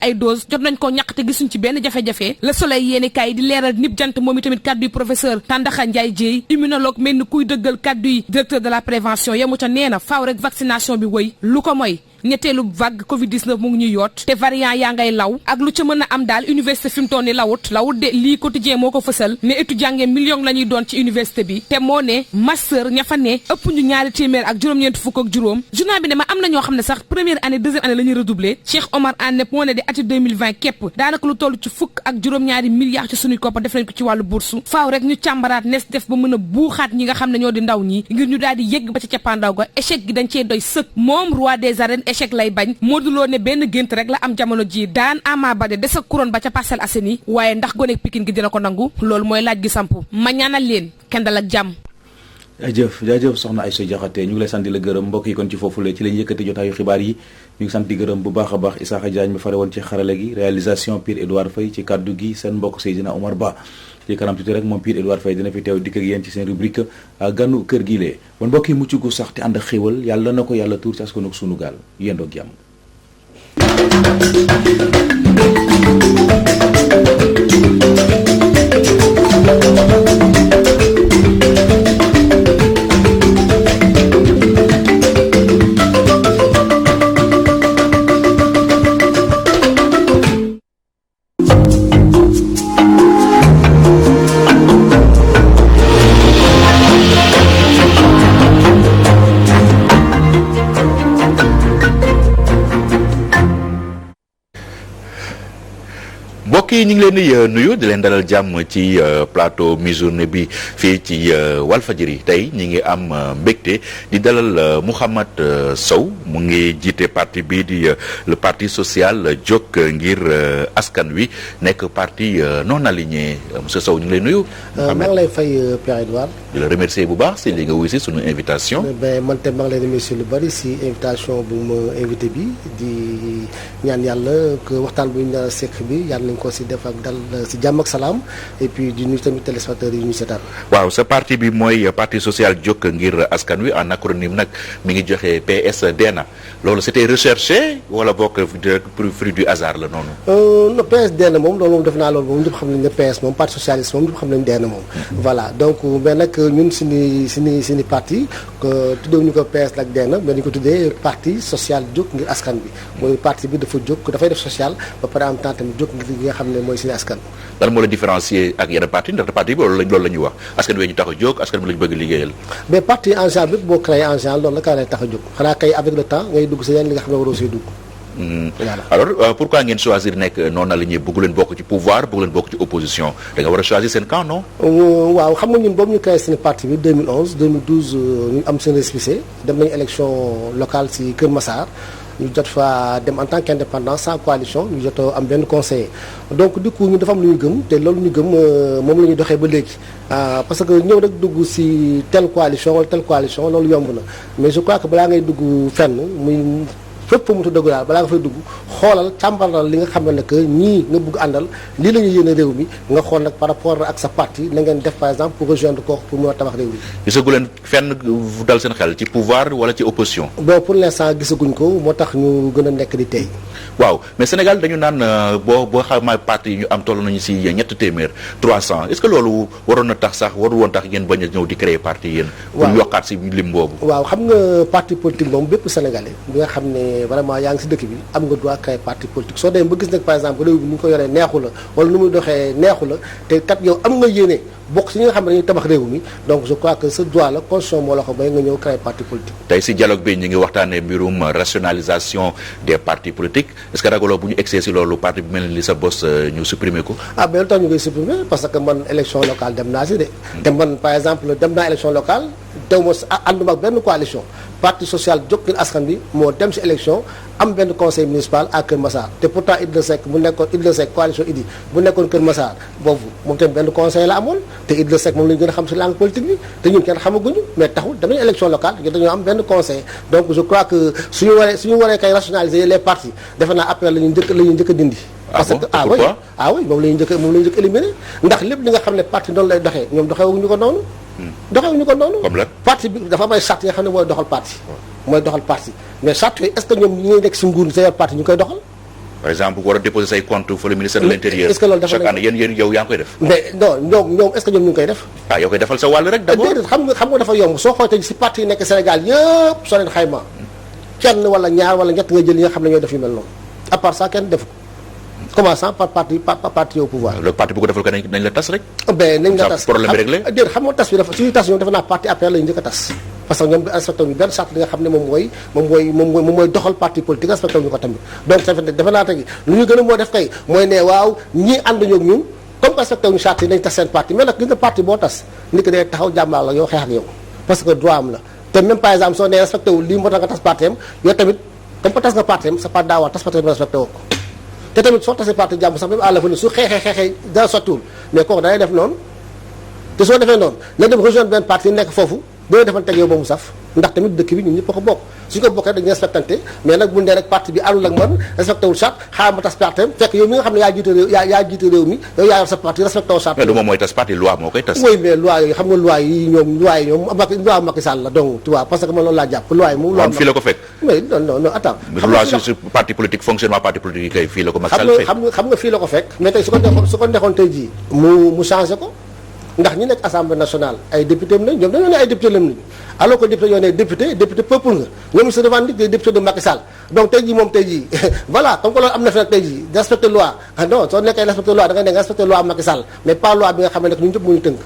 ay dose jot nañ koo ñàkk te gisuñ ci benn jafe-jafe Le Soleil yéeni kaay di leeral nib jant moom itamit kàddu yi professeur Tandakha Ndiaye Dièye immunologue mel ni kuy dëggal kàddu yi directeur de la prévention yemu ca nee na faaw rek vaccination bi wëy lu ko mooy ñetteelu vague Covid-19 mu ngi ñuy yoot te variant yaa ngay law ak lu ca mën a am daal université fi mu toll ni lawut de lii quotidien moo ko fësal ne étudiant ngeen million la ñuy doon ci université bi te moo ne master ña fa ne ëpp ñu ñaari téeméer ak juróom-ñeent fukk ak juróom journal bi ne ma am na ñoo xam ne sax première année deuxième année la ñuy redoubler Cheikh Omar Anne moo ne di ati 2020 képp daanaka lu toll ci fukk ak juróom-ñaari milliards ci suñuy koppar def nañ ko ci wàllu bourse faaw rek ñu càmbaraat nes def ba mën a buuxaat ñi nga xam ne ñoo di ndaw ñi ngir ñu daal di yegg ba ca cappaandaw ga échec gi dañ cee doy sëkk moom roi des arènes échec lay bañ Modou Lo ne benn gént rek la am jamono ji daan Ama Baldé des ak couronne ba ca Parcelles Assainies waaye ndax gone Pikine gi dina ko nangu loolu mooy laaj gi samp ma ñaanal leen kenn dal ak jàmm. jaajëf soxna Aïssa Diakhaté ñu ngi lay sant di la gërëm mbokk yi kon ci foofule ci lañ yëkkati jotaayu xibaar yi ñu ngi sant di gërëm bu baax a baax Isaaxa Diagne mi fare woon ci xarale gi réalisation Pierre Edouard Faye ci kaddu gi seen mbokk Seydina Omar Ba ci kanam tuuti rek moom Pierre Edouard Faye dina fi teew dikk ak yéen ci seen rubrique ganu kër gi lee bon mbokk yi mucc gu sax te ànd ak xéewal yàlla na ko yàlla tuur ci askanu sunu gaal yéen doog jàmm. mbokk yi ñu ngi leen di nuyu di leen dalal jàmm ci plateau mi-journée bi fii ci Walfadjri tey ñi ngi am mbégte di dalal Mouhamed Sow mu ngi jiite parti bi di le parti social jóg ngir askan wi nekk parti non aligné monsieur Sow ñu ngi lay nuyu. maa ngi lay fay Pierre Edouard. di la remercier bu baax si li nga wuy si sunu invitation. man te maa ngi lay remercier lu bari si invitation bu ma invité bi di ñaan yàlla que waxtaan bu ñu nar a sekk bi yàlla nañ ko si def ak dal si jàmm ak salaam et puis di nuyu tamit téléspectateurs yi ñu seetaan. waaw sa parti bi mooy parti social jóg ngir askan wi en acronyme nag mi ngi joxe PSDN loolu c'était recherché wala bokk fruit du hasard la noonu. non PSDN moom loolu moom def naa loolu moom ñëpp xam nañ ne PS moom parti socialiste moom ñëpp xam nañ DN moom. voilà donc mais nag ñun suñu parti tuddee ñu ko PS ak DN mais dañu ko tuddee parti social jóg ngir askan bi mooy parti bi dafa jóg dafay def social ba pare en temps tamit jóg ngir li nga xam ne mooy suñu askan. lan moo la différencier ak yeneen parti ndax parti bi loolu la ñuy wax askan wi ñu tax a jóg askan bi la ñu bëgg liggéeyal. mais parti en général bépp boo créé en général loolu la ka lay tax a jóg xanaa kay avec le temps ngay dugg si yenn li nga xam ne waroo see dugg. Voilà. Alors pourquoi ngeen choisir nekk non aligné bëgg leen bokk ci pouvoir bëgg leen bokk ci opposition da nga war a choisir seen camp non. waaw xam nga ñun boobu ñu créé seen parti bi 2011 2012 ñu am seen récépissé dem nañu élection locale si Kër Massar. ñu jot fa dem en tant qu'indépendant sans coalition ñu jot am benn conseiller donc du coup ñu dafa am lu ñu gëm te loolu ñu gëm moom la ñuy doxee ba léegi parce que ñëw rek dugg si telle coalition wala telle coalition loolu yomb na mais je crois que balaa ngay dugg fenn muy fépp mu tudd dëgg daal balaa nga fay dugg xoolal càmbaral li nga xam ne que ñii nga bugg àndal lii la ñuy yéene réew mi nga xool nag par rapport ak sa parti la ngeen def par exemple pour rejoindre ko pour mën a tabax réew mi. gisagu leen fenn dal seen xel ci pouvoir wala ci opposition. bon pour l'instant gisaguñ ko moo tax ñu gën a nekk di tey. waaw mais Sénégal dañu naan boo xamaa parti yi ñu am toll nañu si ñetti téeméer 300 est-ce que loolu waroon na tax sax waru woon tax ngeen bañ a ñëw di créer parti yéen. pour yokkaat si lim boobu. waaw xam nga parti politique moom bépp sénégalais bi nga xam ne vraiment yaa ngi si dëkk bi am nga droit créer parti politique soo demee ba gis nag par exemple réew bi ni ñu ko yoree neexu la wala nu muy doxee neexu la te kat yow am nga yéene bokk si ñi nga xam ne dañuy tabax réew mi donc je crois que ce droit la constitution moo la ko bay nga ñëw créer parti politique. tey si dialogue bi ñu ngi waxtaanee mbirum rationalisation des partis politiques est-ce que ragaloo bu ñu excès si loolu parti bi mel ni sa bos ñu supprimer ko. mais lu tax ñu koy supprimer parce que man élection locale dem naa si de. te man par exemple dem naa élection locale dew ma ànduma ak benn coalition parti social jóg ngir askan bi moo dem si élection am benn conseil municipal à Kër Massar te pourtant Idrissa Seck coalition Idy bu nekkoon Kër Massar boobu moom tamit benn conseil la amoon te Idrissa Seck moom la ñu gën a xam si langue politique bi te ñun kenn xamaguñu mais taxul dem nañu élection locale dañoo am benn conseil donc je crois que suñu waree kay rationaliser les partis defe naa après la ñuy njëkk a dindi. parce que moom la ñuy njëkk éliminer ndax lépp li nga xam ne parti noonu lay doxee ñoom doxewuñu ko noonu. doxewuñu ko noonu. comme lan parti bi dafa am ay charte yoo xam ne mooy doxal parti. mais charte yooyu est-ce que ñoom ñi ngay nekk si nguur sa yor parti ñu koy doxal. par exemple war a déposer say compte fa le ministère de l'intérieur. est-ce que loolu chaque année yéen yow yaa ngi koy def. mais non ñoom est-ce que ñoom ñu ngi koy def. yow koy defal sa wàll rek d'abord. déedéet xam nga dafa yomb soo xoolee si parti yi nekk Sénégal yëpp soo leen xayma kenn wala ñaar wala ñett nga jël yi nga xam ne ñooy def yu mel noonu à part ça kenn def ko commençant par parti au pouvoir. le parti bu ko defal ko nañ la tas rek. ben nañ la tas problème bi réglé. déedéet xam nga tas bi dafa suñu tas ñoom dafa naa parti APR la ñu njëkk a tas parce que ñoom respecté wuñu benn charte li nga xam ne moom mooy doxal parti politique respecté wuñu ko tamit donc dafa naa tegi lu ñu gën a moo def kay mooy ne waaw ñii ànduñu ak ñun comme respecté wuñu charte yi nañ tas seen parti mais nag gis nga parti boo tas nit ki day taxaw jàmbaar la yow xeex ak yow parce que droit am la te même par exemple soo nee respecté wul lii moo tax nga tas parti am yow tamit comme que tas nga parti am sa part daa war tas parti am respecté woo ko te tamit soo tasee parti jàmm sax même à la fin su xeexee dara sottiwul mais kooku day def noonu te soo defee noonu nga dem rejoindre benn parti nekk foofu doo defal teg yow ba mu saf ndax tamit dëkk bi ñun ñëpp a ko bokk suñu ko bokkee dañuy respectante mais nag bu ndee rek parti bi àndul ak man respecté wul charte xaaral ma tas parti am fekk yow mi nga xam ne yaa jiite réew mi yow yaa yor sa parti respecté wul charte. mais du moom mooy tas parti loi moo koy tas. oui mais loi yooyu xam nga loi yi ñoom loi Macky Sall la donc tu vois parce que man loolu laa jàpp loi yi moom. loi fii la ko fekk. mais non attends. loi sur parti politique fonctionnement parti politique yi kay fii la ko Macky Sall fekk. xam nga fii la ko fekk mais tey su ko neexoon tey jii mu changé ko ndax ñi nekk assemblée nationale ay député am lañ ñoom dañoo ne ay député lam lañ alors que député yoo ne député peuple nga ñoom ils se revendiquent des députés de Macky Sall donc tey jii moom tey jii voilà comme que loolu am na fi nag tey jii respecté loi non soo nekkee respecté loi da ngay ne nga respecté loi Macky Sall mais pas loi bi nga xam ne ñun ñëpp mu ñu tënk.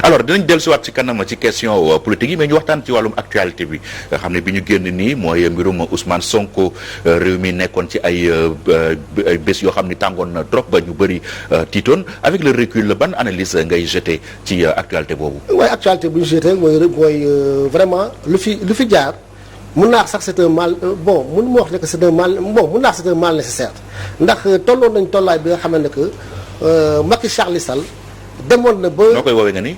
alors dinañ dellusiwaat ci kanam ci question politique yi mais ñu waxtaan ci wàllum actualité bi nga xam ne bi ñu génn nii mooy mbirum Ousmane Sonko réew mi nekkoon ci ay bés yoo xam ni tàngoon na trop ba ñu bëri tiitoon avec le recul ban analyse ngay jeté ci actualité boobu. waaye actualité bu ñu jeté mooy vraiment lu fi jaar mun naa sax c'est un mal bon mun ma wax ne que c'est un mal bon mun naa c'est un mal nécessaire ndax tolloon nañ tollaay bi nga xam ne que Macky Charles Sall. demoon na ba noo koy woowee nga ni.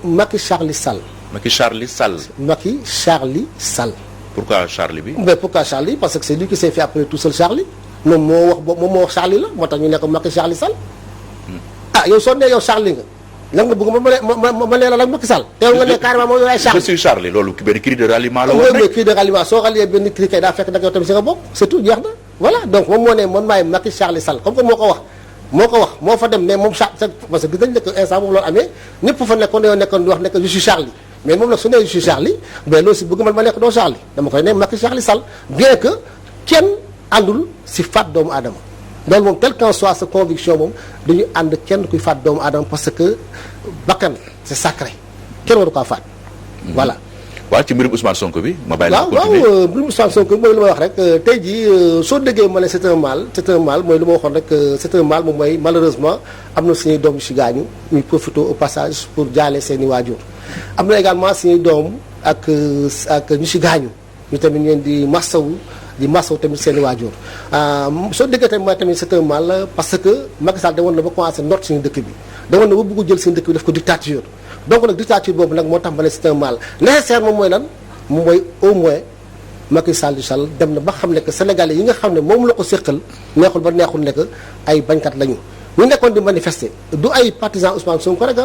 Macky Charles Sall. Macky Charles Sall. Macky Charles Sall. pourquoi Charlie bi. mais pourquoi Charlie parce que c'est lui qui s'est fait appeler tout seul Charlie moom moo wax Charlie la moo tax ñu nekk Macky Charles Sall. ah yow soo nee yow Charlie nga. lan nga bëgg ma leeral ak Macky Sall. teew nga ne carrément moom yow ay Charlie. je suis Charlie loolu benn cri de ralliement la woon rek. cri de ralliement soo rallier benn cri kay daa fekk nag yow tamit si nga bokk c'est tout jeex na voilà donc moom moo ne man maay Macky Charles Sall comme que moo ko wax. moo fa dem mais moom parce que gis nañ ne que instant boobu loolu amee ñëpp fa nekkoon dañoo nekkoon di wax ne que je suis Charlie mais moom nag su nee je suis Charlie mais loolu si bëgg man ma nekk doo Charlie dama koy ne Macky Charlie Sall bien que kenn àndul si faat doomu aadama loolu moom tel qu'en soit sa conviction moom dañu ànd kenn kuy faat doomu aadama parce que bakkan c'est sacré kenn waru kaa faat voilà. waaw ci mbirum Ousmane Sonko bi ma bàyyi la continuer waaw mbirum Ousmane Sonko mooy lu may wax rek tey jii soo déggee ma ne c'est un mal mooy lu ma waxoon rek c'est un mal moom mooy malheureusement am na suñuy doom yu si gaañu ñuy profité au passage pour jaale seeni waajur am na également suñuy doom ak ñu si gaañu ñu tamit ñu leen di massawu tamit seeni waajur soo déggee tamit mooy tamit c'est un mal parce que Macky Sall demoon na ba commencé noot suñu dëkk bi demoon na ba bëgg jël suñu dëkk bi def ko dictature donc nag dictature boobu nag moo tax ma ne c'est un mal nécessaire moom mooy lan moom mooy au moins Macky Sall dem na ba xam ne que sénégalais yi nga xam ne moom la ko séqal neexul ba neexul ne que ay bañkat lañu ñu nekkoon di manifester du ay partisans Ousmane Sonko rek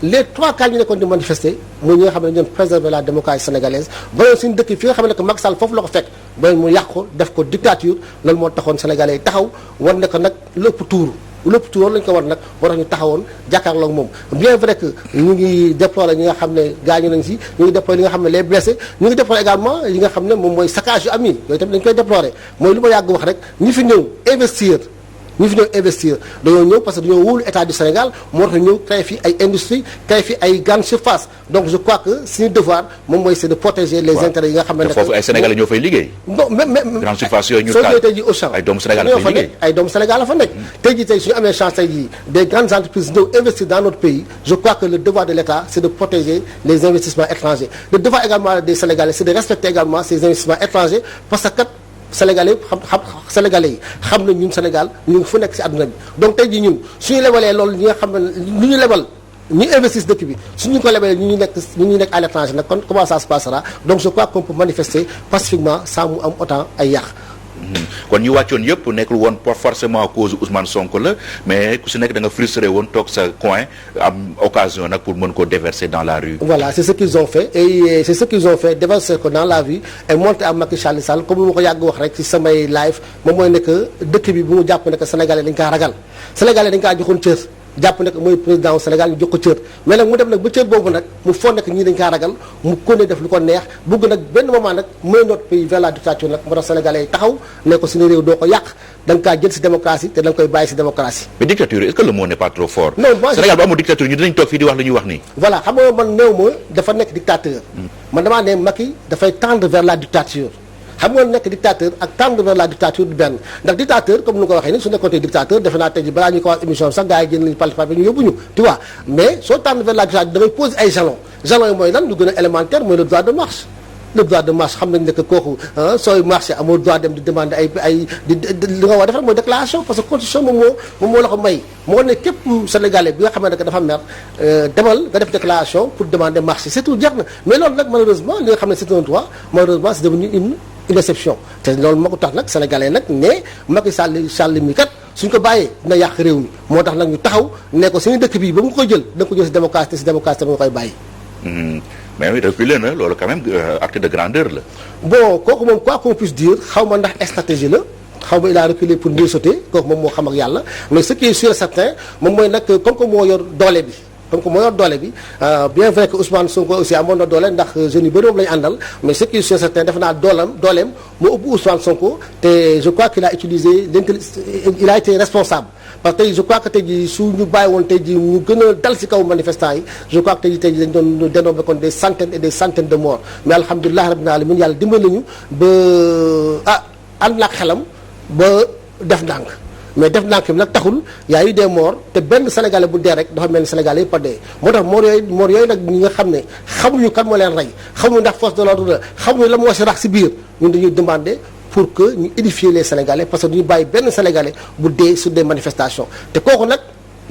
les 3 cas ñu nekkoon di manifester mooy ñi nga xam ne ñoom préserver la démocratie sénégalaise ba yoon suñu dëkk fi nga xam ne que Macky Sall foofu la ko fekk ba mu yàq ko def ko dictature loolu moo taxoon sénégalais yi taxaw war ne que nag lépp tuuru lépp tuur lañ ko war nag war ñu taxawoon jàkkaarloog moom bien vrai que ñu ngi déplorer ñi nga xam ne gaañu nañ si ñu ngi déplorer li nga xam ne les blessés ñu ngi déplorer également li nga xam ne moom mooy saccage yu am yi yooyu tamit dañ koy déplorer mooy lu ma yàgg wax rek ñi fi ñëw investir dañoo ñëw parce que dañoo wóolu état du Sénégal moo tax ñëw créer fi ay industrie créer fi ay grandes surfaces donc je crois que suñu devoir moom mooy c'est de protéger les intérêts yi nga xam ne foofu ay Sénégalais ñoo fay liggéey non même grande surface yooyu ñu soo ñëwee tey jii Auchan ay doomu Sénégal fay liggéey ay doomu Sénégal la fa nekk tey jii tey suñu amee chance tey jii des grandes entreprises ñëw investir dans notre pays je crois que le devoir de l'État c'est de protéger les investissements étrangers le devoir également des Sénégalais c'est de respecter également ces investissements étrangers parce que Sénégalais yi xam na ñun Sénégal ñu ngi fu nekk ci àdduna bi donc tey jii ñun suñu lebalee loolu ñi nga xam ne lu ñu lebal ñu investir dëkk bi suñu ko lebalee ñu nekk à l'étranger nag kon comment ça se passera donc je crois qu'on peut manifester pacifiquement sans mu am autant ay yàq kon ñu wàccoon yëpp nekkul woon forcément cause Ousmane Sonko la mais ku si nekk da nga frustré woon toog sa coin am occasion nag pour mën ko déverser dans la rue. Voilà, c'est ce qu'ils ont fait et c'est ce qu'ils ont fait, déverser ko dans la rue et monter à Macky Sall comme lu ma ko yàgg wax rek ci samay live moom mooy ne que dëkk bi bu mu jàpp ne que sénégalais dañ kaa ragal sénégalais dañ kaa joxoon cër jàpp ne que mooy président wu Sénégal ñu jox ko cër mais nag mu dem nag ba cër boobu nag mu foog ne que ñii dañ kaa ragal mu continuer def lu ko neex bugg nag benn moment nag mooy notre pays vers la dictature nag moo tax sénégalais yi taxaw ne ko suñu réew doo ko yàq da nga kaa jël si démocratie te da nga koy bàyyi si démocratie. mais dictature est-ce que le mot n'est pas trop fort. non moi Sénégal bu amul dictature ñu dinañ toog fii di wax li ñuy wax nii. voilà xam nga man néew ma dafa nekk dictateur. man damaa ne Macky dafay tendre vers la dictature. xam nga nekk dictateur ak tendre vers la dictature du benn ndax dictateur comme ni nga ko waxee ni su nekkoon tey dictateur defe naa tey ji balaa ñu ko wax émission sax gars yi génn nañu palpable ñu yóbbu ñu tu vois mais soo tendre vers la dictature da ngay poser ay jalons jalons yi mooy lan lu gën a élémentaire mooy le droit de marche le droit de marche xam nañ ne que kooku sooy marché amoo droit dem di demander ay li nga war defal mooy déclaration parce que constitution moom moo la ko may moo ne képp sénégalais bi nga xam ne que dafa mer demal nga def déclaration pour demander marché c'est tout jeex na mais loolu nag malheureusement li nga xam ne c'est un droit malheureusement c'est devenu une exception te loolu moo ko tax nag sénégalais nag ne Macky Sall mi kat suñ ko bàyyee dina yàq réew mi moo tax nag ñu taxaw ne ko suñu dëkk bii ba mu ko jël da nga ko jël si démocratie te si démocratie tamit nga koy bàyyi. mais oui reculé na loolu quand même acte de grandeur la. bon kooku moom quoi qu'on puisse dire xaw ma ndax stratégie la xaw ma il a reculé pour mieux sauter kooku moom moo xam ak yàlla mais ce qui est sûr et certain moom mooy nag comme que moo yor doole bi. donc moo yor doole bi bien vrai que Ousmane Sonko aussi amoon na doole ndax jeunes yu bëri moom la ñu àndal mais ce qui est sûr certain defe naa dooleem moo ëpp Ousmane Sonko te je crois qu'il a utilisé il a été responsable parce que tey je crois que tey jii su ñu bàyyi woon tey jii ñu gën a dal ci kaw manifestants yi je crois que tey jii dañ doon dénombré kon des centaines et des centaines de morts mais alhamdulilah rabbil alamin yàlla dimbali nañu ba ànd na ak xelam ba def ndànk mais def ndànk bi nag taxul y a eu des morts te benn sénégalais bu dee rek dafa mel ni sénégalais yëpp a dee moo tax morts yooyu nag ñi nga xam ne xamuñu kan moo leen rey xamuñu ndax force de l'ordre la xamuñu la moo si rax si biir ñun dañuy demander pour que ñu édifier les sénégalais parce que duñu bàyyi benn sénégalais bu dee sur des manifestations te kooku nag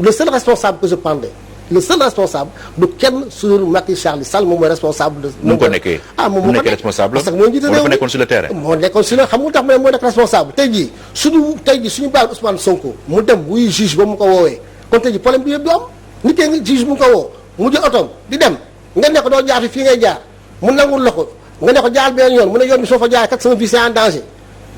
le seul responsable que je prendrai le seul responsable du kenn sur Macky Sall moom mooy responsable de. mu ko nekkee moom moo nekkee responsable parce que moo njiite réew mi moo nekkoon sur le terrain. moo nekkoon sur le xam nga tax ma ne moo nekk responsable tey jii suñu bàyyi Ousmane Sonko mu dem wuy juge ba mu ko woowee kon tey jii problème bi yëpp du am nit kee nga juge mu ko woo mu jël otoom di dem nga ne ko doo jaar fii ngay jaar mu nangul la ko nga ne ko jaar benn yoon mu ne yoon bi soo fa jaaree kat sama vie c'est en danger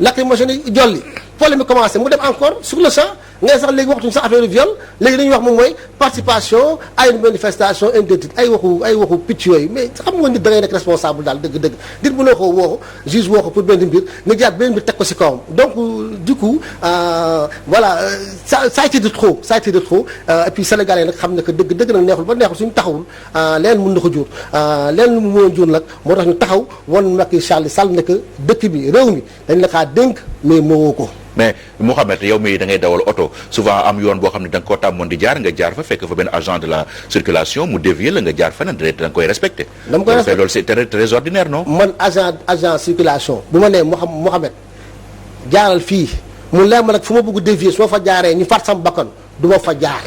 lacrymogène yi jolli problème bi commencé mu dem encore sur le champ ngay sax léegi waxtuñu sax affaire viol léegi dañuy wax moom mooy participation à une manifestation interdite ay waxu picc yooyu mais xam nga nit da ngay nekk responsable daal dëgg-dëgg nit mënoo ko woo ko juge woo ko pour benn mbir nga jaar benn mbir teg ko ci kawam donc du coup voilà ça a été de trop et puis sénégalais nag xam ne que dëgg nag neexul ba neexul suñu taxawul leen mën na ko jur leen mu mën a jur nag moo tax ñu taxaw wan Macky Sall ne que dëkk bi réew mi dañ la kaa dénk mais moo ko. mais Mouhamed yow mi da ngay dawal oto souvent am yoon boo xam ne da nga koo tàmmoon di jaar nga jaar fa fekk fa benn agent de la circulation mu dévier la nga jaar feneen da nga koy respecté. dama koy respecté loolu c'est très ordinaire non. man agent circulation bu ma nee Mouhamed jaaral fii mu leer ma nag fu ma bëgg dévier su ma fa jaaree ñu faat sama bakkan du ma fa jaar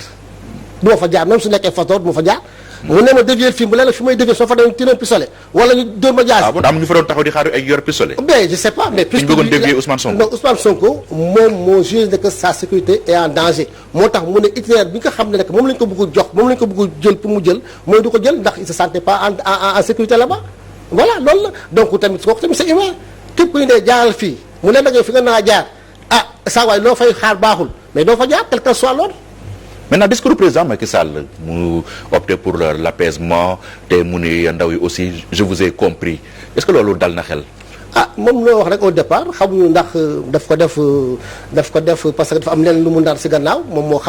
même su nekkee façon du ma fa jaar. mu ne ma dévier fii mu leen fi may dévier soo fa doon tirer pistolet wala ñu dóor ma jaasi. bon am ñu fa doon taxaw di xaar ay yor pistolet. mais je sais pas mais. puisque ñu bëggoon dévier Ousmane Sonko. non Ousmane Sonko moom moo juge que sa sécurité est en danger moo tax mu ne itinéraire bi nga xam ne nag moom lañ ko bëgg jox moom lañ ko bëgg jël pour mu jël mooy du ko jël ndax il se sentait pas en sécurité là-bas voilà loolu la donc tamit kooku tamit c'est humain képp ku ñu dee jaaral fii mu ne nag fi nga naa jaar saa waay loo fay xaar baaxul mais doo fa jaar quel que soit l'ordre. maintenant discours du président Macky Sall mu opté pour l'apaisement te mu ni ndaw yi aussi je vous ai compris est-ce que loolu dal na xel. moom loo wax rek au départ xamuñu ndax daf ko def parce que dafa am leen lu mu ndar ci gannaaw moom moo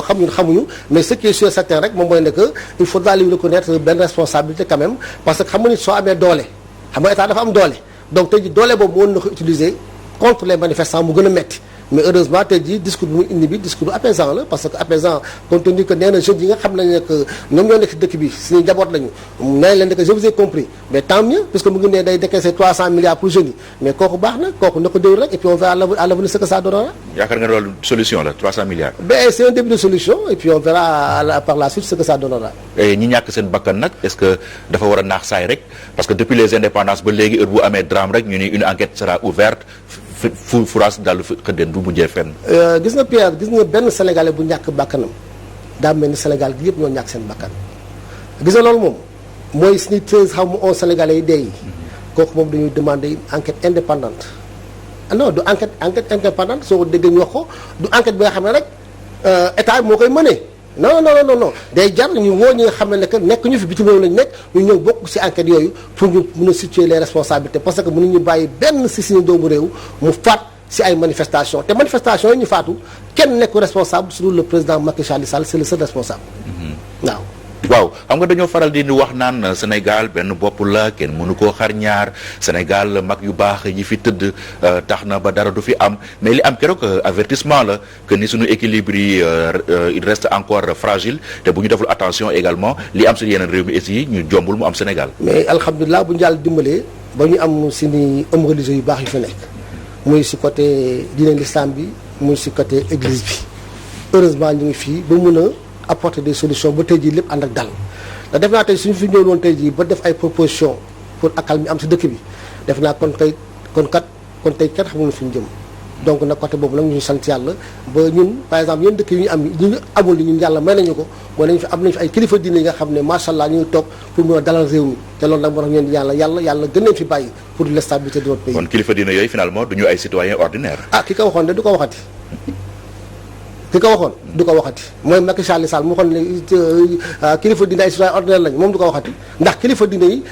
xam ñun xamuñu mais ce qui est sûr certain rek moom mooy ne que il faudra lui reconnaître benn responsabilité quand même parce que xam nga nit soo amee doole xam nga état dafa am doole donc tey jii doole boobu mën na ko utiliser contre les manifestants mu gën a metti mais heureusement tey jii discours bi mu indi bi discours apaisant la parce que apaisant compte tenu que nee na jeunes yi nga xam nañ ne que ñoom ñoo nekk ci dëkk bi suñu njaboot lañu nee leen ne que je vous ai compris mais tant mieux puisque mu ngi ne day décaisser 300 milliards pour jeunes yi mais kooku baax na kooku na ko déwul rek et puis on verra à l'avenir ce que ça donnera. yaakaar nga loolu solution la 300 milliards. ben c'est un début de solution et puis on verra par la suite ce que ça donnera. ñi ñàkk seen bakkan nag est-ce que dafa war a naax saay rek parce que depuis les indépendances ba léegi heure bu amee drame rek ñu ni une enquête sera ouverte furaas daal xëddeen du mujjee fenn. gis nga Pierre gis nga benn sénégalais bu ñàkk bakkanam daa mel ni Sénégal gi yëpp ñoo ñàkk seen bakkan gis nga loolu moom mooy suñu 13 xam mu 11 sénégalais yi dee yi kooku moom dañuy demander une enquête indépendante non du enquête indépendante soo ko déggee ñu wax ko du enquête bi nga xam ne rek état moo koy mënee non day jar ñu woo ñi nga xam ne que nekk ñu fi bitim réew lañu nekk ñu ñëw bokk ci enquête yooyu pour ñu mën a situer les responsabilités parce que mënuñu bàyyi benn ci suñu doomu réew mu faat ci ay manifestations te manifestations yi ñu faatu kenn nekk responsable sur le président Macky Sall c'est le seul responsable waaw xam nga dañoo faral di wax naan Sénégal benn bopp la kenn mënu koo xar ñaar Sénégal mag yu baax yi fi tëdd tax na ba dara du fi am mais li am keroog avertissement la que ni suñu équilibre yi il reste encore fragile te bu ñu deful attention également li am si yeneen réew mi aussi ñu jombul mu am Sénégal. mais alhamdulilah bu ñu yàlla dimbalee ba ñu am suñu hommes religieux yu baax yu fi nekk muy si côté diine l'islam bi muy si côté église bi heureusement ñu ngi fii ba mun a apporter des solutions ba tey jii lépp ànd ak dal ndax def naa tey suñu fi ñëw woon tey jii ba def ay propositions pour accalmie am si dëkk bi def naa kon tey kenn xamul fi ñu jëm donc nag côté boobu nag ñu sant yàlla ba ñun par exemple yéen dëkk yi ñu am yi ñu amul li ñun yàlla may nañu ko mooy nañu fi am nañu fi ay kilifa diine yi nga xam ne macha allah ñu ngi toog pour mën a dalal réew mi te loolu nag moo tax ñeen yàlla gën leen fi bàyyi pour la stabilité de notre pays. kon kilifa diine yooyu finalement du ñu ay citoyens ordinaires. ki ko waxoon de du ko waxati. mooy Macky Sall mu waxoon ne kilifa diine ay citoyens ordinaires lañ moom du ko waxati ndax kilifa diine yi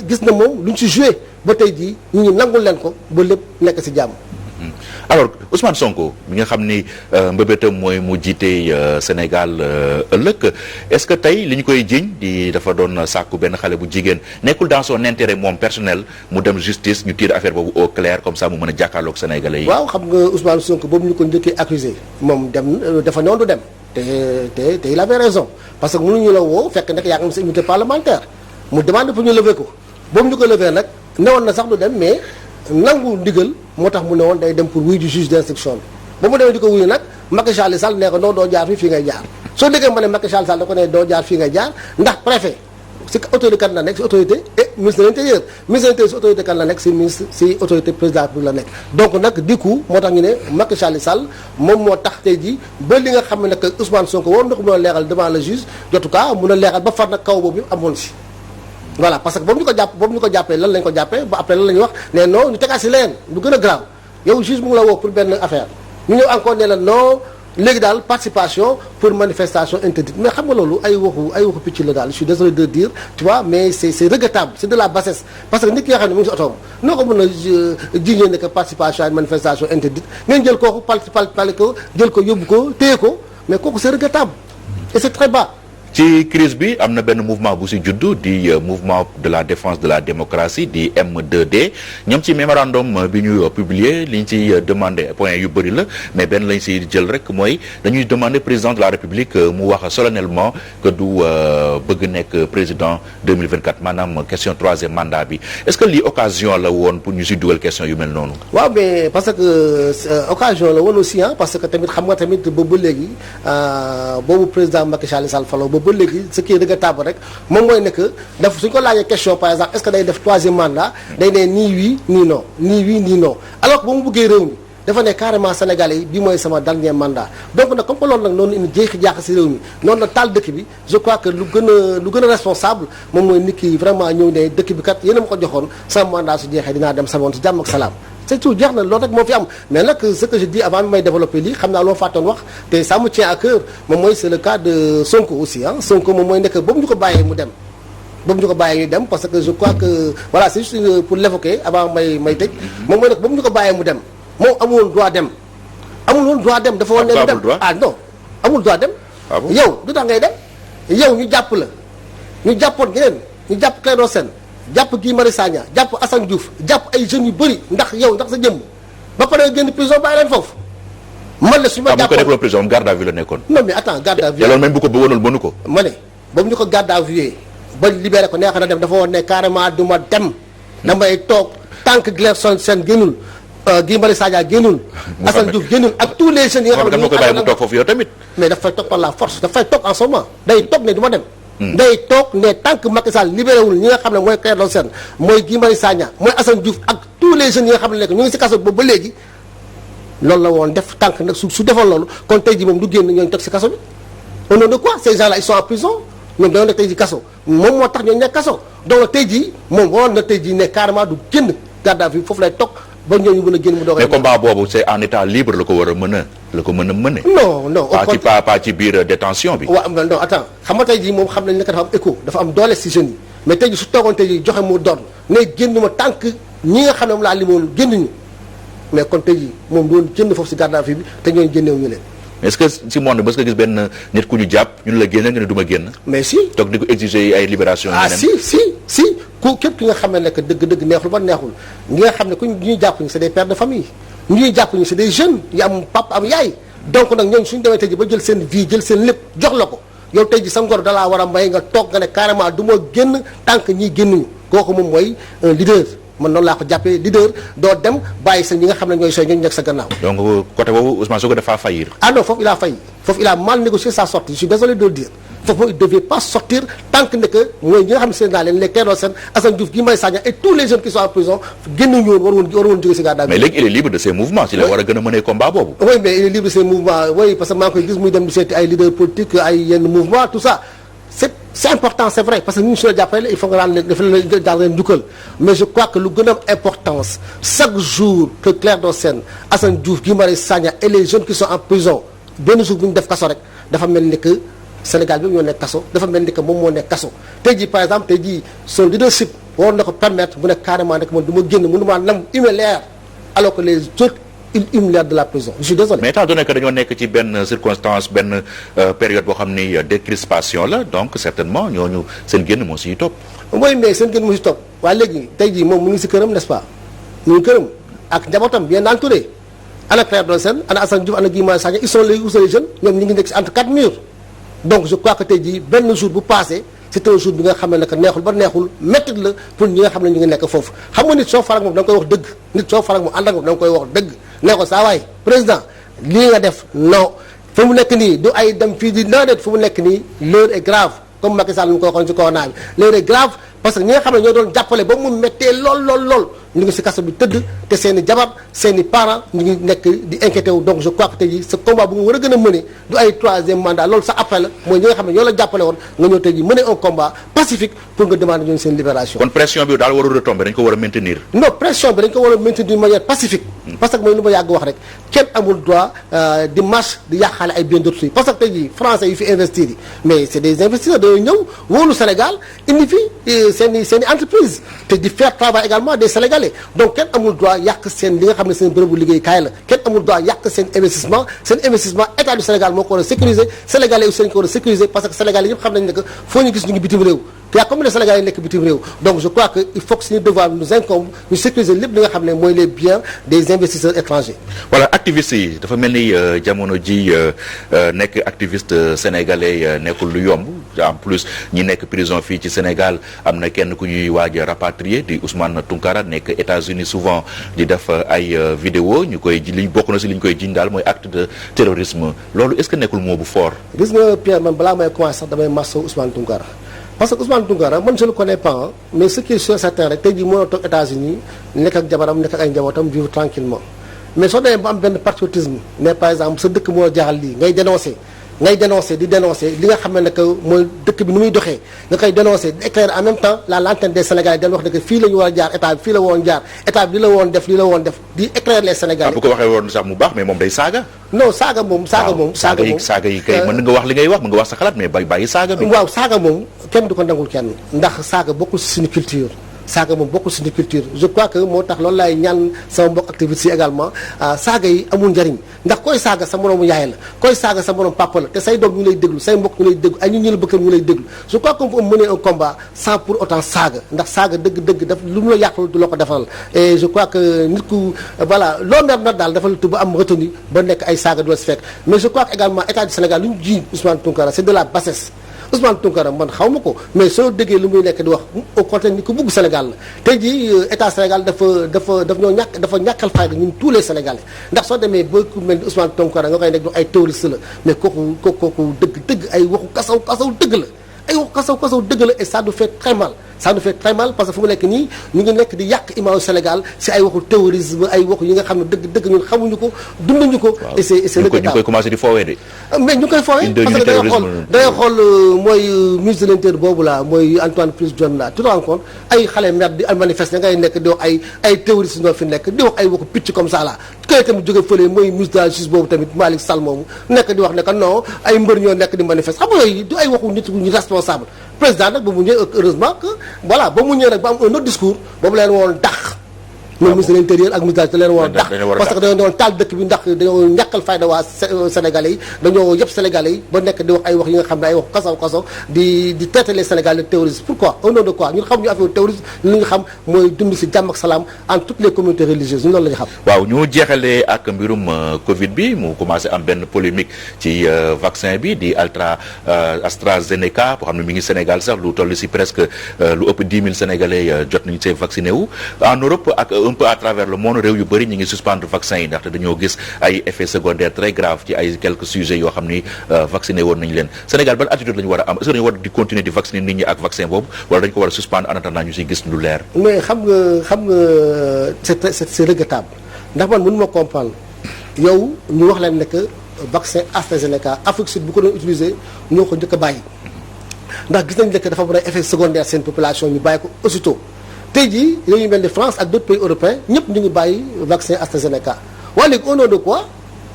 gis na moom luñ ci joué ba tey jii ñu nangul leen ko ba lépp nekk ci jàmm. alors Ousmane Sonko mi nga xam ni mbëbëtam mooy mu jiite Sénégal ëllëg est-ce que tey li ñu koy jiiñ di dafa doon sàkku benn xale bu jigéen nekkul dans son intérêt moom personnel mu dem justice ñu tirer affaire boobu au clair comme ça mu mën a jàkkaarloog sénégalais yi. waaw xam nga Ousmane Sonko boobu ñu ko njëkkee accusé moom dafa noonu du dem te il avait raison parce que mënuñu la woo fekk nag yaa ngi am sa immunité parlementaire mu demande pour ñu lever ko boobu ñu ko lever nag newoon na sax du dem mais. nangu ndigal moo tax mu ne woon day dem pour wuy du juge d'instruction bi ba mu demee di ko wuyu nag Macky Sall ne ko non doo jaar fii ngay jaar soo déggee ma ne Macky Sall da ko ne doo jaar fii ngay jaar ndax préfet si autorité kan la nekk si autorité et ministre de l'intérieur si autorité kan la nekk si autorité président la nekk donc nag du coup moo tax ñu ne Macky Sall moom moo tax tey jii ba li nga xam ne que Ousmane Sonko war na ko mën a leeral devant le juge en tout cas mun a leeral ba far nag kaw boobu amoon si voilà parce que boobu ñu ko jàppee lan lañ ko jàppee ba après lan la ñuy wax ne non ñu tegaat si leneen lu gën a grave yow juge mu ngi la woo pour benn affaire ñu ñëw encore ne la non léegi daal participation pour manifestation interdite mais xam nga loolu ay waxu picc la daal je suis désolé de dire tu vois mais c'est regrettable c'est de la bassesse parce que nit ki nga xam ne mu ngi si otoom noo ko mën a jiiñee ne que participation à une manifestation interdite ngeen jël kooku pal ko jël ko yóbbu ko téye ko mais kooku c'est regrettable et c'est très bas. ci crise bi am na benn mouvement bu si juddu di mouvement de la défense de la démocratie di M2D ñoom ci mémorandum bi ñu publier li ñu ci demandé point yu bëri la mais benn lañ si jël rek mooy dañuy demander président de la république mu wax solennellement que du bëgg nekk président 2024 maanaam question troisième mandat bi est-ce que lii occasion la woon pour ñu si dugal question yu mel noonu. waaw mais parce que occasion la woon aussi parce que tamit xam nga tamit boobu ba léegi boobu président Macky Sall falo ba léegi ce qui est regrettable rek moom mooy ne que daf suñ ko laajee question par exemple est-ce que day def troisième mandat day ne nii oui nii non nii oui nii non alors que ba mu bëggee réew mi dafa ne carrément Sénégalais yi bi mooy sama dernier mandat donc nag comme que loolu nag noonu indi jeexi jaax si réew mi noonu la taal dëkk bi je crois que lu gën a responsable moom mooy nit ki vraiment ñëw ne dëkk bi kat yéen a ma ko joxoon sama mandat su jeexee dinaa dem sama woon si jàmm ak salaam c'est tout jeex na loolu rek moo fi am mais nag ce que je dis avant may développer lii xam naa loo fàttoon wax te ça me tient à cœur moom mooy c'est le cas de Sonko aussi Sonko moom mooy nekk boobu ñu ko bàyyee mu dem parce que je crois que voilà c'est juste pour l'évoquer avant may tëj moom mooy nekk boobu ñu ko bàyyee mu dem moom amul woon droit dem dafa woon ne dem non amul droit dem yow du tax ngay dem yow ñu jàpp la ñu jàppoon ñeneen ñu jàpp Clédor Sène jàpp Guy Marius Sagna jàpp Assane Diouf jàpp ay jeunes yu bëri ndax sa jëmm ba pare génn prison bàyyi leen foofu man la su ma jàppoon bu ko prison garde à vue la nekkoon. non mais attends garde à vue loolu même bu ko bëggoonul mënu ko. ma ne boobu ñu ko garde à vue ba libéré ko neex na dem dafa woon ne carrément du ma dem damay toog tant que Clédor Sène génnul Guy Marius Sagna génnul Assane Diouf génnul ak tous les jeunes yi nga xam ne moo koy bàyyi mu toog foofu yow tamit. mais dafay toog par la force dafay toog en ce moment day toog ne du ma dem day toog ne tant que Macky Sall libéré wul ñi nga xam ne mooy Clédor Sène mooy Guy Marius Sagna mooy Assane Diouf ak tous les jeunes yi nga xam ne nekk ñu ngi si kaso boobu ba léegi loolu la woon def tànk nag su defoon loolu kon tey jii moom du génn ñooñu teg si kaso bi au nom de quoi ces gens là ils sont en prison ñoom dañoo nekk tey jii kaso moom moo tax ñooñu nekk kaso donc tey jii moom waroon na tey jii ne carrément du génn garde à vue foofu lay toog ba ñooñu mën a génn mu doog mais combat boobu c'est en état libre la ko war a mën a mëne. non pas ci biir détention bi. waaw non attends xam nga tey jii moom xam nañ ne dafa am écho dafa am doole si jeunes yi mais tey jii su toogoon tey jii joxe mu doon ne génn ma tànk ñi nga xam ne moom laa limoon génn ñu mais kon tey jii moom doon génn foofu si garde à vue bi te ñooñu génnewuñu leen. est-ce que si monde parce que gis benn nit ku ñu jàpp ñun la génne nga ne du ma génn. mais si toog di ko exiger ay libération. si ku képp ki nga xam ne que dëgg-dëgg neexul ba neexul ñi nga xam ne ku ñuy jàpp ñu c'est des pères de famille ñuy jàpp ñu c'est des jeunes yu am papa am yaay donc nag ñooñu suñu demee tey ji ba jël seen vie jël seen lépp jox la ko yow tey ji sa ngor dalaa war a may nga toog nga ne carrément du ma génn tant que ñiy génnuñu kooku moom mooy un leader man noonu laa ko jàppee leader doo dem bàyyi sa ñi nga xam ne ñooy sooy ñooñu nekk sa gannaaw. donc côté boobu Ousmane Sonko dafa faillir. ah non foofu il a failli foofu il a mal négocié sa sortie je suis désolé de le dire foofu moom il devait pas sortir tant que ne que mooy ñi nga xam ne seen naa leen les Clédor Sène Assane Diouf Guy Marius Sagna et tous les jeunes qui sont en prison génnuñu woon war woon jóge si garde à vue. mais léegi il est libre de ses mouvements si la war a gën a mënee combat boobu. oui mais il est libre de ses mouvements oui parce que maa ngi koy gis muy dem di seeti ay leaders politiques ay yenn mouvement tout ça c'est important c'est vrai parce que ñu su la jàppale il faut nga daan leen daal leen njukkal mais je crois que lu gën a am importance chaque jour que Clédor Sène Assane Diouf Guy Marius Sagna et les jeunes qui sont en prison benn jour bu ñu def kaso rek dafa mel ni que Sénégal bi ñoo nekk kaso dafa mel ni que moom moo nekk kaso tey jii par exemple tey jii son leadership waroon na ko permettre mu nekk carrément rek man du ma génn mënu maa nam humilier alors que les autres ils humilient de la prison je suis désolé. mais étant donné que dañoo nekk ci benn circonstance benn période boo xam ni décrispation la donc certainement ñooñu seen génn moo siy topp. mooy mais seen génn moo si topp waaye léegi tey jii moom mu ngi si këram n'est-ce pas mu ngi këram ak njabootam bien entouré ana Clédor Sène ana Assane Diouf ana Guy Marius Sagna ils sont les jeunes ñoom ñu ngi nekk si entre quatre murs donc je crois que tey jii benn jour bu passé c'est un jour bi nga xam ne que neexul ba neexul métti la pour ñi nga xam ne ñu ngi nekk foofu xam nga nit soo farak moom da nga koy wax dëgg nit soo farak moom ànd ak moom da nga koy wax dëgg nee ko saa waay président lii nga def non fu mu nekk nii du ay dem fii di naa déet fu mu nekk nii l'heure est grave comme Macky Sall mu ko waxoon ci corona bi l'heure est grave parce que ñi nga xam ne ñoo doon jàppale ba mu méttee lool ñu ngi si kaso bi tëdd te seen i jabar seen i parents ñu ngi nekk di inquiété wu donc je crois que tey jii ce combat bu nga war a gën a mëne du ay troisième mandat loolu sax après la mooy ñi nga xam ne ñoo la jàppale woon nga ñëw tey jii mëne un combat pacifique pour nga demander ñoom seen libération. kon pression bi daal warul retomber dañ ko war a maintenir. non pression bi dañ ko war a maintenir d'une manière pacifique. parce que mooy lu ma yàgg wax rek kenn amul droit di marche di yàqaale ay biens d'autrui parce que tey jii français yi fi investir yi mais c'est des investisseurs dañoo ñëw wóolu Sénégal indi fi seen i entreprise te di faire travail également des Sénégalais donc kenn amul droit yàq seen li nga xam ne seen bërëbu liggéeykaay la kenn amul droit yàq seen investissement état du Sénégal moo ko war a sécuriser Sénégalais aussi dañu ko war a sécuriser parce que Sénégalais yëpp xam nañ ne que foo ñu gis ñu ngi bitim réew yaa comme les Sénégalais nekk bitim réew donc je crois que il faut que suñu devoir nous incombe ñu sécuriser lépp li nga xam ne mooy les biens des investisseurs étrangers. voilà activistes yi dafa mel ni jamono ji nekk activiste sénégalais nekkul lu yomb en plus ñi nekk prison fii ci Sénégal am na kenn ku ñuy waaj a rapatrier di Ousmane Tounkara nekk États-Unis souvent di def ay vidéo ñu koy liñ bokk na si li ñu koy jiñ daal mooy acte de terrorisme loolu est-ce que nekkul mot bu fort. gis nga Pierre man balaa may commencer sax damay masawu Ousmane Tounkara parce que Ousmane Tounkara man je le connais pas mais ce qui est sûr certain rek tey jii mën a toog États-Unis nekk ak jabaram nekk ak ay njabootam vivre tranquillement mais soo demee ba am benn patriotisme mais par exemple sa dëkk moo jaaxal lii ngay dénoncer di dénoncer li nga xam ne que mooy dëkk bi nu muy doxee nga koy dénoncer di éclairer en même temps la lanterne des Sénégalais dañ wax ne que fii la ñu war a jaar état bi fii la woon jaar état bi li la woon def di éclairer les Sénégalais. bu ko waxee woon sax mu baax mais moom day saaga. non saaga moom saaga yi kay mën nga wax li ngay wax mën nga wax sa xalaat mais bàyyi saaga bi. waaw saaga moom kenn du ko nangul kenn ndax saaga bokkul si suñu culture. saaga moom bokkul suñu culture je crois que moo tax loolu laay ñaan sama mbokk activistes yi également saaga yi amul njariñ ndax koy saaga sa moroomu yaay la koy saaga sa moroom papa la te say doom ñu lay déglu say mbokk ñu lay déglu ay ñu la bëkkam ñu lay déglu je crois qu'on peut mener un combat sans pour autant saaga ndax saaga dëgg-dëgg daf lu mu la yàqul du la ko defal et je crois que nit ku voilà loo mer na daal dafa la tudd ba am retenu ba nekk ay saaga du la si fekk mais je crois que également état du Sénégal lu ñu jiiñ Ousmane Tounkara c'est de la bassesse Ousmane Tounkara man xaw ma ko mais soo déggee lu muy nekk di wax au contraire ni ko bugg Sénégal la tey jii état Sénégal dafa ñàkkal fayda ñun tous les Sénégalais ndax soo demee ba ku mel ni Ousmane Tounkara nga koy nekk ay terroriste la mais kooku dëgg ay waxu kasaw dëgg la ay waxu kasaw dëgg la et ça nous fait très mal ça nous fait très mal parce que fu mu nekk nii ñu ngi nekk di yàq image Sénégal si ay waxu terrorisme ay waxu yi nga xam ne dëgg ñun xamuñu ko dunduñu ko. et c'est regrettable ñu koy commencé di foowee de. mais ñu koy foowee parce que da ngay xool mooy ministre de l'Intérieur boobu la mooy Antoine Félix Diome la tu te rends compte ay xale mer di manifester ngay nekk di wax ay terroristes ñoo fi nekk di wax ay waxu picc comme ça là kay tamit jóge fële mooy ministre de la justice boobu tamit Malick Sall moomu nekk di wax ne que non ay mbër ñoo nekk di manifester xam nga yooyu du ay waxu nit ñu responsable président nag ba mu ñëwee heureusement que voilà ba mu ñëwee nag ba am un autre discours boobu leen woon dax ñoom ministre de l'Intérieur ak ministre da leen woon dax parce que dañoo doon taal dëkk bi ndax dañoo ñàkkal fayda waa Sénégalais yi dañoo yëpp Sénégalais yi ba nekk di wax ay wax yi nga xam ne ay wax kasaw di traiter les Sénégalais de terroristes pourquoi au nom de quoi ñun xam ñu affaire terrorisme li nga xam mooy dund si jàmm ak salaam en toutes les communautés religieuses ñun loolu la ñu xam waaw ñu jeexalee ak mbirum Covid bi mu commencé am benn polémique ci vaccin bi di AstraZeneca boo xam ne mi ngi Sénégal sax lu toll si presque lu ëpp 10 000 Sénégalais jot nañu see vacciné wu en Europe ak un peu à travers le monde réew yu bëri ñu ngi suspendre vaccin yi ndaxte dañoo gis ay effets secondaires très graves ci ay quelques sujets yoo xam ni vacciné woon nañu leen Sénégal ban attitude la ñu war a am est-ce que dañu war di continuer di vacciner nit ñi ak vaccin boobu wala dañu ko war a suspendre en attendant ñu siy gis lu leer. mais xam nga c'est regrettable ndax man mënu ma comprendre yow ñu wax leen ne que vaccin AstraZeneca Afrique Sud bu ko doon utiliser ñoo ko njëkk a bàyyi ndax gis nañ ne que dafa mën a effet secondaire seen population ñu bàyyi ko aussitôt tey jii réew yu mel ni France ak d'autres pays européens ñëpp ñu ngi bàyyi vaccin AstraZeneca waaye léegi au nom de quoi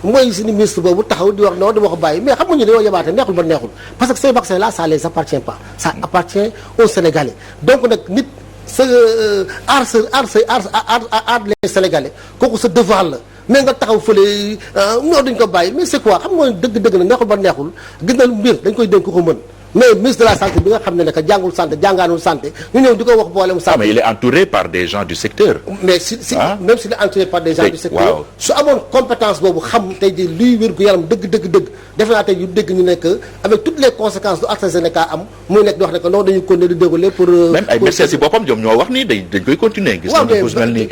mooy suñu ministre boobu taxaw di wax non dama ko bàyyi mais xam nga ñu dañoo yebaate neexul ba neexul parce que ces vaccins là ça les appartient pas ça appartient aux Sénégalais donc nag nit sa aar les Sénégalais kooku sa devoir la mais nga taxaw fële non duñ ko bàyyi mais c'est quoi xam nga dëgg-dëgg na neexul ba neexul gis na mbir dañ koy dénk ko mën mais ministre de la santé bi nga xam ne que jàngul santé jàngaanul santé ñu ñëw di ko wax boolem santé. mais il est entouré par des gens du secteur. mais même s'il est entouré par des gens du secteur. su amoon compétence boobu xam tey jii luy wér gu yaram dëgg defe naa tey yu dégg ñu nekk avec toutes les conséquences du AstraZeneca am muy nekk di wax ne que non dañuy continuer di dérouler pour. même ay médecins si boppam ñoom ñoo wax ni dañ koy continuer. gis nañu ko mel ni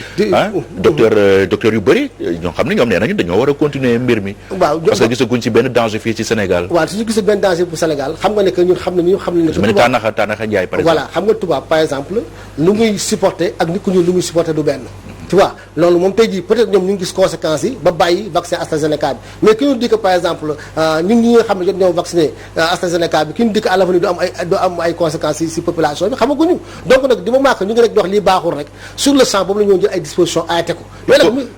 docteur yu bëri ñoo xam ne ñoom nee nañu dañoo war a continuer mbir mi. waaw parce que gisaguñ ci benn danger fii ci Sénégal. waaw suñu gisee benn danger pour Sénégal xam nga ne que ñun xam nañu ne. su mel ni Tanaxa Njaay par exemple. voilà xam nga tubaab par exemple lu muy supporter ak nit ku ñuul lu muy supporter du benn. tu vois loolu moom tey jii peut-être ñoom ñu ngi gis conséquences yi ba bàyyi vaccin AstraZeneca bi mais ki ñu di que par exemple ñun ñi nga xam ne jot ñoo vacciné AstraZeneca bi ki ñu di que à l'avenir du am ay conséquences yi si population bi xamaguñu donc nag du moment que ñu ngi rek di wax lii baaxul rek sur le champ boobu la ñu jël ay dispositions arrêté ko.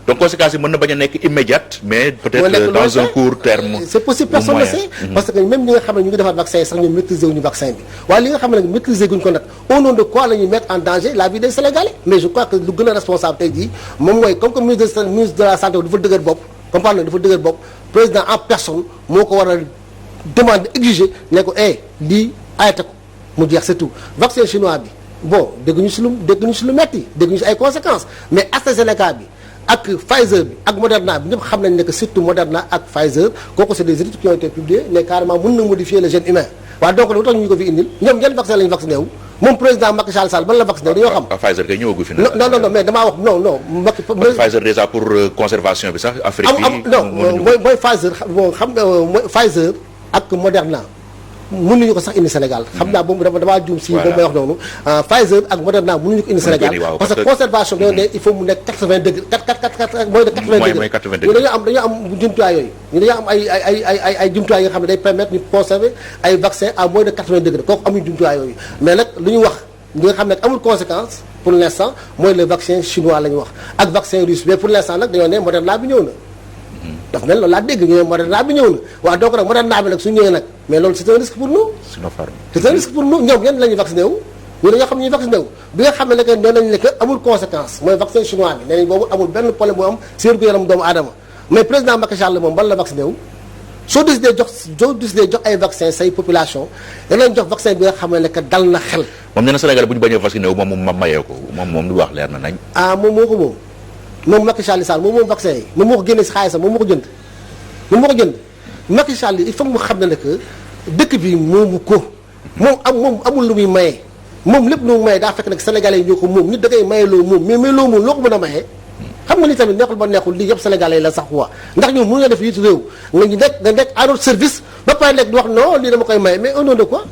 donc conséquences yi mën na bañ a nekk immédiate mais peut-être dans un court terme. c'est possible personne ne sait parce que même ñi nga xam ne ñu ngi defar vaccin yi sax ñoom maîtriser wuñu vaccin bi waaye li nga xam ne nag maîtriser guñu ko nag au nom de quoi la ñuy mettre en danger la vie des Sénégalais mais je crois que lu gën a responsable tey jii moom mooy comme que ministre de la santé dafa dëgër bopp comprendre dafa dëgër bopp président en personne moo ko war a demander exiger ne ko lii arrêté ko mu jeex c'est tout vaccin chinois bi bon dégguñu si lu metti dégguñu si ay conséquences mais AstraZeneca bi ak Pfizer bi ak Moderna bi ñëpp xam nañ ne que surtout Moderna ak Pfizer kooku c'est des études qui ont été publiées ne carrément mën na modifier le gène humain waaw donc lu tax ñu ko fi indil ñoom yan vaccin la ñu vacciné wu moom président Macky Sall ban la vacciné dañoo xam. Pfizer kay ñëwagu fi. non mais damaa wax non Macky. Pfizer déjà pour conservation bi sax. Afrique bi non mooy Pfizer bon xam nga mooy Pfizer ak Moderna mënuñu ko sax indi Sénégal. xam naa boobu damaa juum si boobu may wax noonu. Pfizer ak Moderna mënuñu ko indi Sénégal. parce que conservation dañoo ne il faut mu nekk 80 degré 4 mooy de 80 degré. dañoo am jumtuwaay yooyu. ñu dañoo am ay jumtuwaay yi nga xam ne day permettre ñu conserver ay vaccin à moins de 80 degré kooku amuñu jumtuwaay yooyu mais nag lu ñu wax ñi nga xam ne amul conséquence pour l'instant mooy le vaccin chinois la ñu wax ak vaccin russe mais pour l'instant nag dañoo ne Moderna bi ñëw na. daf mel loolu laa dégg ñu ne Moderna bi ñëw na waaw donc nag Moderna bi nag su ñëwee nag mais loolu c'est un risque pour nous. c'est un risque pour nous ñoom ñenn la ñuy vacciné wu ñu dañoo xam ne ñuy vacciné wu bi nga xam ne que nee nañ ne que amul conséquence mooy vaccin chinois bi nee nañ boobu amul benn problème bu am si wér-gu-yaram doomu aadama mais président Macky Sall moom ban la vacciné wu soo décidé jox ay vaccin say population da leen jox vaccin bi nga xam ne que dal na xel. moom nee na Sénégal bu ñu bañee vacciné wu moom ma mayee ko moom lu wax leer na nañ. moom moo ko moom Macky Sall moom vaccin yi moom moo ko génnee si xaalisam moom moo ko jënd Macky Sall il faut mu xam ne que dëkk bi moomu ko moom amul lu muy maye moom lépp lu muy maye daa fekk nag sénégalais yi ñoo ko moom nit da ngay maye loo moom mais loo moom loo ko mën a maye xam nga ni tamit neexul ba neexul lii yëpp sénégalais yi la sax waa ndax ñoom mënu nga def yitu réew nga nekk à notre service ba pare nekk di wax non lii dama koy maye mais au nom de quoi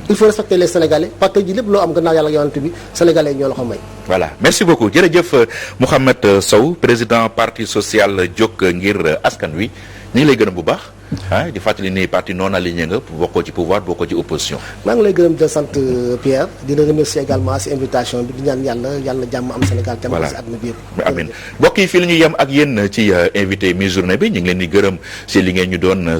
il faut respecter les Sénégalais parce que ji lépp loo am gannaaw yàlla yonent bi Sénégalais ñoo la ko may. voilà merci beaucoup jërëjëf Mouhamed Sow président parti social jóg ngir askan wi ñu ngi lay gërëm bu baax di fàttali ni parti non aligné nga bokkoo ci pouvoir bokkoo ci opposition. maa ngi lay gërëm di sant Pierre di la remercier également si invitation bi di ñaan yàlla jàmm am Sénégal. voilà jàmm si àdduna bi yëpp. amiin mbokk yi fii la ñu yem ak yéen ci invité mi journée bi ñu ngi leen di gërëm si li ngeen ñu doon